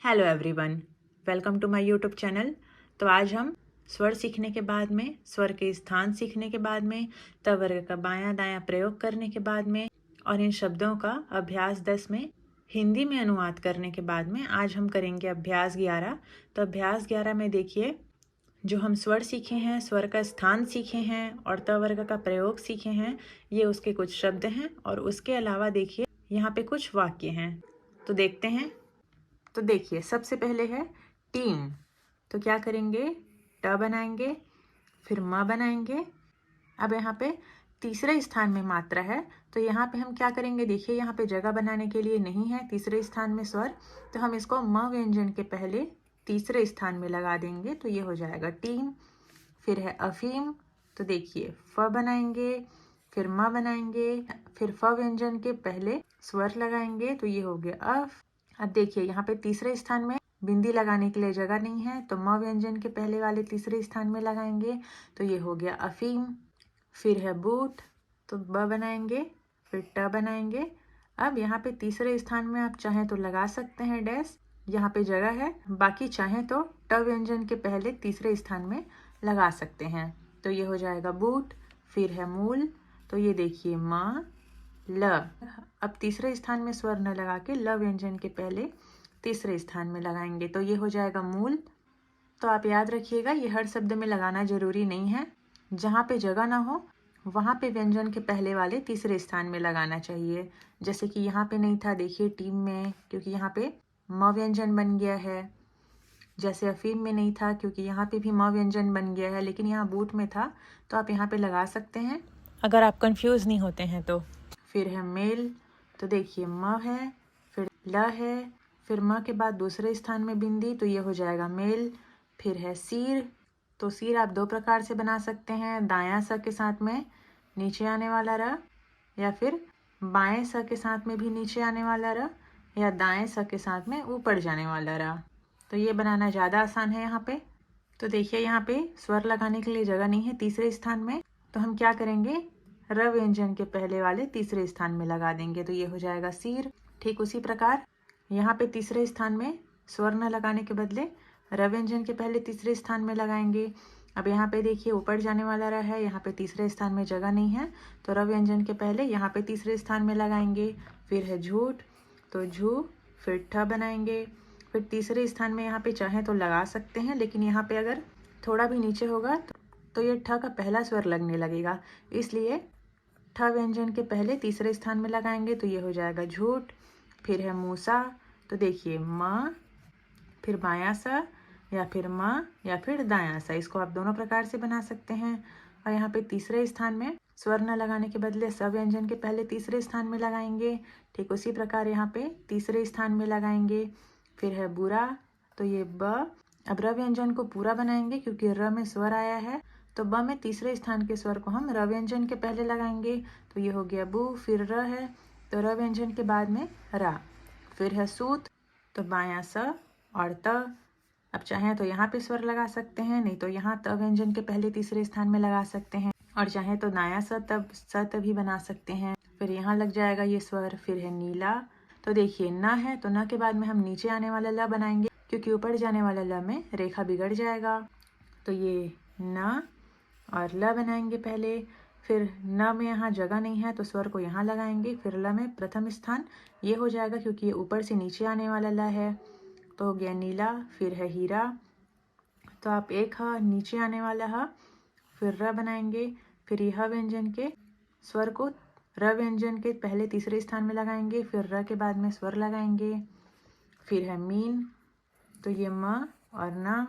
Hello everyone, welcome to my YouTube channel. तो आज हम स्वर सीखने के बाद में, स्वर के स्थान सीखने के बाद में, त वर्ग का बायां दायां प्रयोग करने के बाद में और इन शब्दों का अभ्यास 10 में हिंदी में अनुवाद करने के बाद में आज हम करेंगे अभ्यास 11। तो अभ्यास 11 में देखिए, जो हम स्वर सीखे हैं, स्वर का स्थान सीखे हैं और त वर्ग का प्रयोग सीखे हैं, ये उसके कुछ शब्द हैं और उसके अलावा देखिए यहाँ पे कुछ वाक्य हैं। तो देखते हैं। तो देखिए, सबसे पहले है टीम। तो क्या करेंगे, ट बनाएंगे, फिर म बनाएंगे। अब यहाँ पे तीसरे स्थान में मात्रा है, तो यहाँ पे हम क्या करेंगे, देखिए यहाँ पे जगह बनाने के लिए नहीं है तीसरे स्थान में स्वर, तो हम इसको म व्यंजन के पहले तीसरे स्थान में लगा देंगे, तो ये हो जाएगा टीम। फिर है अफीम। तो देखिए, फ बनाएंगे, फिर म बनाएंगे, फिर फ व्यंजन के पहले स्वर लगाएंगे, तो ये हो गया अफ। अब देखिए, यहाँ पे तीसरे स्थान में बिंदी लगाने के लिए जगह नहीं है, तो म व्यंजन के पहले वाले तीसरे स्थान में लगाएंगे, तो ये हो गया अफीम। फिर है बूट। तो ब बनाएंगे, फिर ट बनाएंगे। अब यहाँ पे तीसरे स्थान में आप चाहें तो लगा सकते हैं डैश, यहाँ पे जगह है, बाकी चाहें तो ट व्यंजन के पहले तीसरे स्थान में लगा सकते हैं, तो ये हो जाएगा बूट। फिर है मूल। तो ये देखिए म ल। अब तीसरे स्थान में स्वर न लगा के ल व्यंजन के पहले तीसरे स्थान में लगाएंगे, तो ये हो जाएगा मूल। तो आप याद रखिएगा, ये हर शब्द में लगाना जरूरी नहीं है, जहाँ पे जगह ना हो वहाँ पे व्यंजन के पहले वाले तीसरे स्थान में लगाना चाहिए। जैसे कि यहाँ पे नहीं था, देखिए टीम में, क्योंकि यहाँ पे म व्यंजन बन गया है। जैसे अफीम में नहीं था, क्योंकि यहाँ पे भी म व्यंजन बन गया है, लेकिन यहाँ बूट में था, तो आप यहाँ पे लगा सकते हैं अगर आप कंफ्यूज नहीं होते हैं तो। फिर है मेल। तो देखिए म है, फिर ल है, फिर म के बाद दूसरे स्थान में बिंदी, तो ये हो जाएगा मेल। फिर है सीर। तो सीर आप दो प्रकार से बना सकते हैं, दायां स के साथ में नीचे आने वाला र, या फिर बाएं स के साथ में भी नीचे आने वाला र, या दाएं स के साथ में ऊपर जाने वाला र। तो ये बनाना ज़्यादा आसान है यहाँ पे। तो देखिए, यहाँ पे स्वर लगाने के लिए जगह नहीं है तीसरे स्थान में, तो हम क्या करेंगे, र व्यंजन के पहले वाले तीसरे स्थान में लगा देंगे, तो ये हो जाएगा सीर। ठीक उसी प्रकार यहाँ पे तीसरे स्थान में स्वर न लगाने के बदले र व्यंजन के पहले तीसरे स्थान में लगाएंगे। अब यहाँ पे देखिए, ऊपर जाने वाला र है, यहाँ पे तीसरे स्थान में जगह नहीं है, तो र व्यंजन के पहले यहाँ पे तीसरे स्थान में लगाएंगे। फिर है झूठ। तो झू, फिर ठ बनाएंगे, फिर तीसरे स्थान में यहाँ पे चाहे तो लगा सकते हैं, लेकिन यहाँ पे अगर थोड़ा भी नीचे होगा तो ये ठ का पहला स्वर लगने लगेगा, इसलिए ठ व्यंजन के पहले तीसरे स्थान में लगाएंगे, तो ये हो जाएगा झूठ। फिर है मूसा। तो देखिए म, फिर बायां सा, या फिर म, या फिर दायां सा, इसको आप दोनों प्रकार से बना सकते हैं। और यहाँ पे तीसरे स्थान में स्वर न लगाने के बदले स व्यंजन के पहले तीसरे स्थान में लगाएंगे। ठीक उसी प्रकार यहाँ पे तीसरे स्थान में लगाएंगे। फिर है बुरा। तो ये ब। अब र व्यंजन को पूरा बनाएंगे, क्योंकि र में स्वर आया है, तो ब में तीसरे स्थान के स्वर को हम र व्यंजन के पहले लगाएंगे, तो ये हो गया बू। फिर र है, तो र व्यंजन के बाद में रा। फिर है सूत। तो बायां स और त। अब चाहें तो यहाँ पे स्वर लगा सकते हैं, नहीं तो यहाँ त व्यंजन के पहले तीसरे स्थान में लगा सकते हैं, और चाहे तो दायां स भी बना सकते हैं, फिर यहाँ लग जाएगा ये स्वर। फिर है नीला। तो देखिए न है, तो न के बाद में हम नीचे आने वाला ल बनाएंगे, क्योंकि ऊपर जाने वाला ल में रेखा बिगड़ जाएगा, तो ये न और ल बनाएंगे पहले। फिर न में यहाँ जगह नहीं है, तो स्वर को यहाँ लगाएंगे। फिर ल में प्रथम स्थान ये हो जाएगा, क्योंकि ये ऊपर से नीचे आने वाला ल है, तो हो गया नीला। फिर है हीरा। तो आप एक ह नीचे आने वाला ह, फिर र बनाएंगे, फिर यह व्यंजन के स्वर को र व्यंजन के पहले तीसरे स्थान में लगाएंगे, फिर र के बाद में स्वर लगाएंगे। फिर है मीन। तो ये म और न।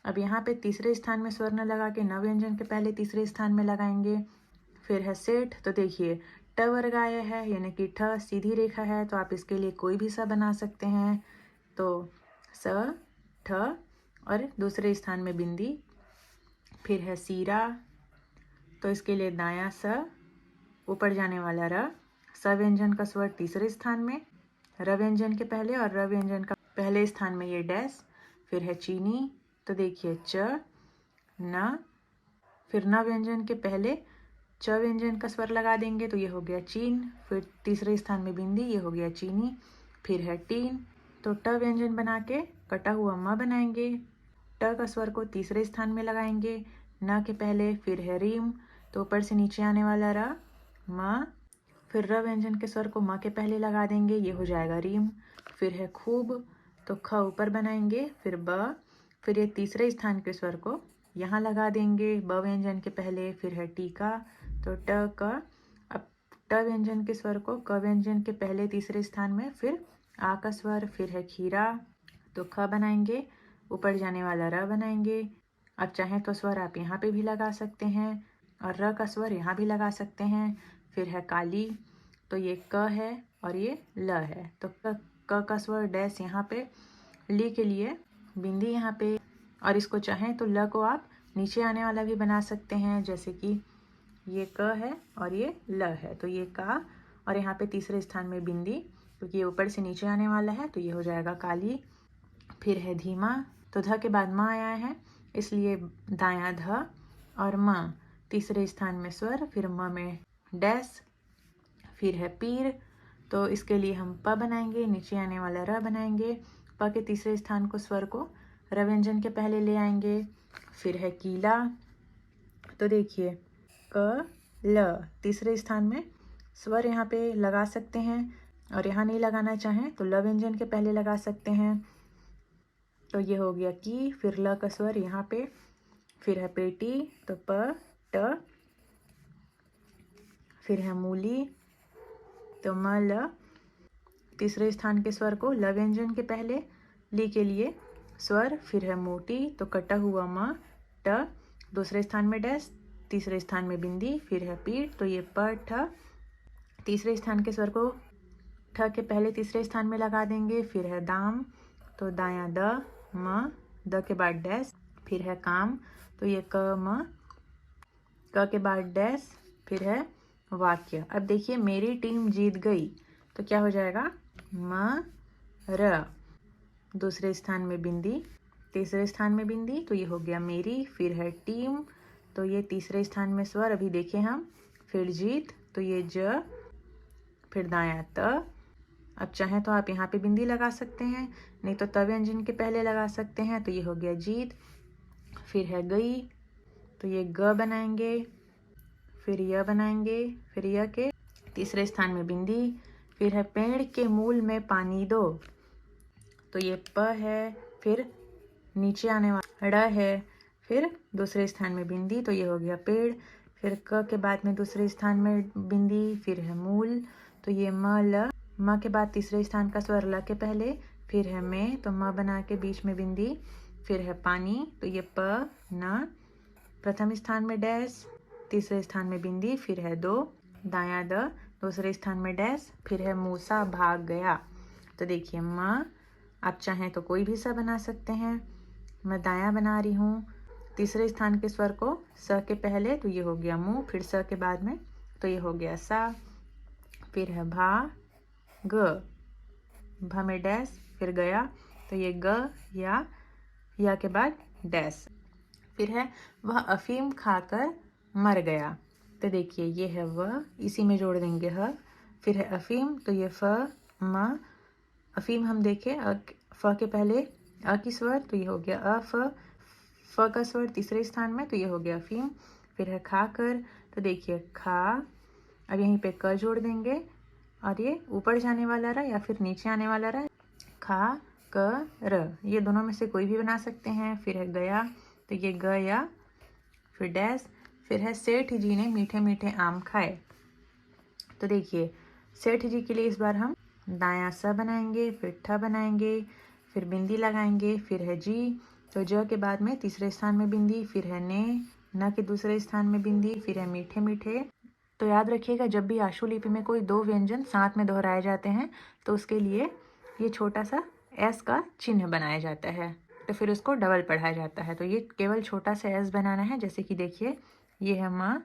अब यहाँ पे तीसरे स्थान में स्वर न लगा के न व्यंजन के पहले तीसरे स्थान में लगाएंगे। फिर है सेठ। तो देखिए, ट वर्ग आया है, यानी कि ठ सीधी रेखा है, तो आप इसके लिए कोई भी सा बना सकते हैं, तो स, ठ और दूसरे स्थान में बिंदी। फिर है सीरा। तो इसके लिए दायां स, ऊपर जाने वाला र, स व्यंजन का स्वर तीसरे स्थान में, र व्यंजन के पहले और र व्यंजन का पहले स्थान में ये डैश। फिर है चीनी। तो देखिए च, न, फिर न व्यंजन के पहले च व्यंजन का स्वर लगा देंगे, तो ये हो गया चीन। फिर तीसरे स्थान में बिंदी, ये हो गया चीनी। फिर है टीन। तो ट व्यंजन बना के कटा हुआ म बनाएंगे। ट का स्वर को तीसरे स्थान में लगाएंगे, न के पहले। फिर है रीम, तो ऊपर से नीचे आने वाला र, म। फिर र व्यंजन के स्वर को म के पहले लगा देंगे, ये हो जाएगा रीम। फिर है खूब, तो ख ऊपर बनाएंगे, फिर ब। फिर ये तीसरे स्थान के स्वर को यहाँ लगा देंगे ब व्यंजन के पहले। फिर है टीका, तो ट क। अब ट व्यंजन के स्वर को क व्यंजन के पहले तीसरे स्थान में, फिर आ का स्वर। फिर है खीरा, तो ख बनाएंगे, ऊपर जाने वाला र बनाएंगे। अब चाहें तो स्वर आप यहाँ पे भी लगा सकते हैं और र का स्वर यहाँ भी लगा सकते हैं। फिर है काली, तो ये क है और ये ल है, तो क का स्वर डैश यहाँ पे, ली के लिए बिंदी यहाँ पे। और इसको चाहें तो ल को आप नीचे आने वाला भी बना सकते हैं, जैसे कि ये क है और ये ल है, तो ये का, और यहाँ पे तीसरे स्थान में बिंदी, क्योंकि ये ऊपर से नीचे आने वाला है, तो ये हो जाएगा काली। फिर है धीमा, तो ध के बाद म आया है, इसलिए दायां ध और म तीसरे स्थान में स्वर, फिर म में डैश। फिर है पीर, तो इसके लिए हम प बनाएंगे, नीचे आने वाला र बनाएंगे। प के तीसरे स्थान को स्वर को र व्यंजन के पहले ले आएंगे। फिर है कीला, तो देखिए क ल तीसरे स्थान में स्वर यहाँ पे लगा सकते हैं, और यहाँ नहीं लगाना चाहें तो ल व्यंजन के पहले लगा सकते हैं, तो ये हो गया की। फिर ल का स्वर यहाँ पे। फिर है पेटी, तो प ट। फिर है मूली, तो म ल तीसरे स्थान के स्वर को ल व्यंजन के पहले, ली के लिए स्वर। फिर है मोटी, तो कटा हुआ म ट, दूसरे स्थान में डैश, तीसरे स्थान में बिंदी। फिर है पीठ, तो ये प ठ, तीसरे स्थान के स्वर को ठ के पहले तीसरे स्थान में लगा देंगे। फिर है दाम, तो दायां द म, द के बाद डैश। फिर है काम, तो ये क म, क के बाद डैश। फिर है वाक्य। अब देखिए मेरी टीम जीत गई, तो क्या हो जाएगा म र, दूसरे स्थान में बिंदी, तीसरे स्थान में बिंदी, तो ये हो गया मेरी। फिर है टीम, तो ये तीसरे स्थान में स्वर अभी देखे हम। फिर जीत, तो ये ज। फिर दायां त। अब चाहें तो आप यहाँ पे बिंदी लगा सकते हैं, नहीं तो त व्यंजन के पहले लगा सकते हैं, तो ये हो गया जीत। फिर है गई, तो ये ग बनाएंगे, फिर य बनाएंगे, फिर य के तीसरे स्थान में बिंदी। फिर है पेड़ के मूल में पानी दो, तो ये प है, फिर नीचे आने वाला ड़ है, फिर दूसरे स्थान में बिंदी, तो ये हो गया पेड़। फिर क के बाद में दूसरे स्थान में बिंदी। फिर है मूल, तो ये म ल, म के बाद तीसरे स्थान का स्वर ल के पहले। फिर है में, तो म बना के बीच में बिंदी। फिर है पानी, तो ये प न, प्रथम स्थान में डैश, तीसरे स्थान में बिंदी। फिर है दो, दायां द, दूसरे स्थान में डैश। फिर है मूसा भाग गया, तो देखिए म, आप चाहें तो कोई भी सा बना सकते हैं, मैं दायां बना रही हूँ। तीसरे स्थान के स्वर को स के पहले, तो ये हो गया मुंह। फिर स के बाद में, तो ये हो गया सा। फिर है भा ग, भ में डैश, फिर गया, तो ये ग या के बाद डैश। फिर है वह अफीम खाकर मर गया, तो देखिए ये है वह, इसी में जोड़ देंगे ह। फिर है अफीम, तो ये फ म, अफीम हम देखे फ के पहले अ की स्वर, तो ये हो गया अ फ का स्वर तीसरे स्थान में, तो ये हो गया अफीम। फिर है खाकर, तो देखिए खा, अब यहीं पे क जोड़ देंगे, और ये ऊपर जाने वाला रहा या फिर नीचे आने वाला रहा, खा क र, ये दोनों में से कोई भी बना सकते हैं। फिर है गया, तो ये गया, फिर डैश। फिर है सेठ जी ने मीठे मीठे आम खाए, तो देखिए सेठ जी के लिए इस बार हम दायां स बनाएंगे, फिर ठ बनाएंगे, फिर बिंदी लगाएंगे। फिर है जी, तो ज के बाद में तीसरे स्थान में बिंदी। फिर है ने, न के दूसरे स्थान में बिंदी। फिर है मीठे मीठे, तो याद रखिएगा जब भी आशुलिपि में कोई दो व्यंजन साथ में दोहराए जाते हैं, तो उसके लिए ये छोटा सा एस का चिन्ह बनाया जाता है, तो फिर उसको डबल पढ़ाया जाता है। तो ये केवल छोटा सा एस बनाना है, जैसे कि देखिए ये है म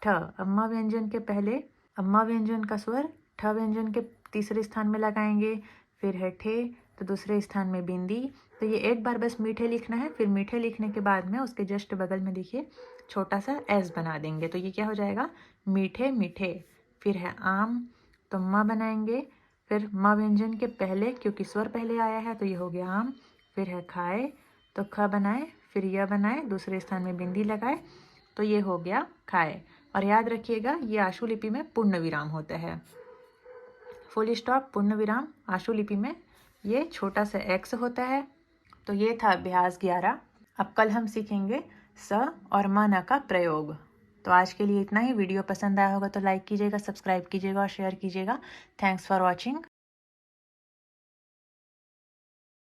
ठ, अम्मा व्यंजन के पहले अम्मा व्यंजन का स्वर ठ व्यंजन के तीसरे स्थान में लगाएंगे। फिर है ठे, तो दूसरे स्थान में बिंदी। तो ये एक बार बस मीठे लिखना है, फिर मीठे लिखने के बाद में उसके जस्ट बगल में देखिए छोटा सा एस बना देंगे, तो ये क्या हो जाएगा मीठे मीठे। फिर है आम, तो म बनाएंगे, फिर म व्यंजन के पहले, क्योंकि स्वर पहले आया है तो ये हो गया आम। फिर है खाए, तो ख बनाए, फिर य बनाए, दूसरे स्थान में बिंदी लगाए, तो ये हो गया खाए। और याद रखिएगा ये आशु लिपि में पूर्ण विराम होता है। फुल स्टॉप, पूर्ण विराम आशु लिपि में ये छोटा सा एक्स होता है। तो ये था अभ्यास 11। अब कल हम सीखेंगे स और म न का प्रयोग। तो आज के लिए इतना ही। वीडियो पसंद आया होगा तो लाइक कीजिएगा, सब्सक्राइब कीजिएगा और शेयर कीजिएगा। Thanks for watching.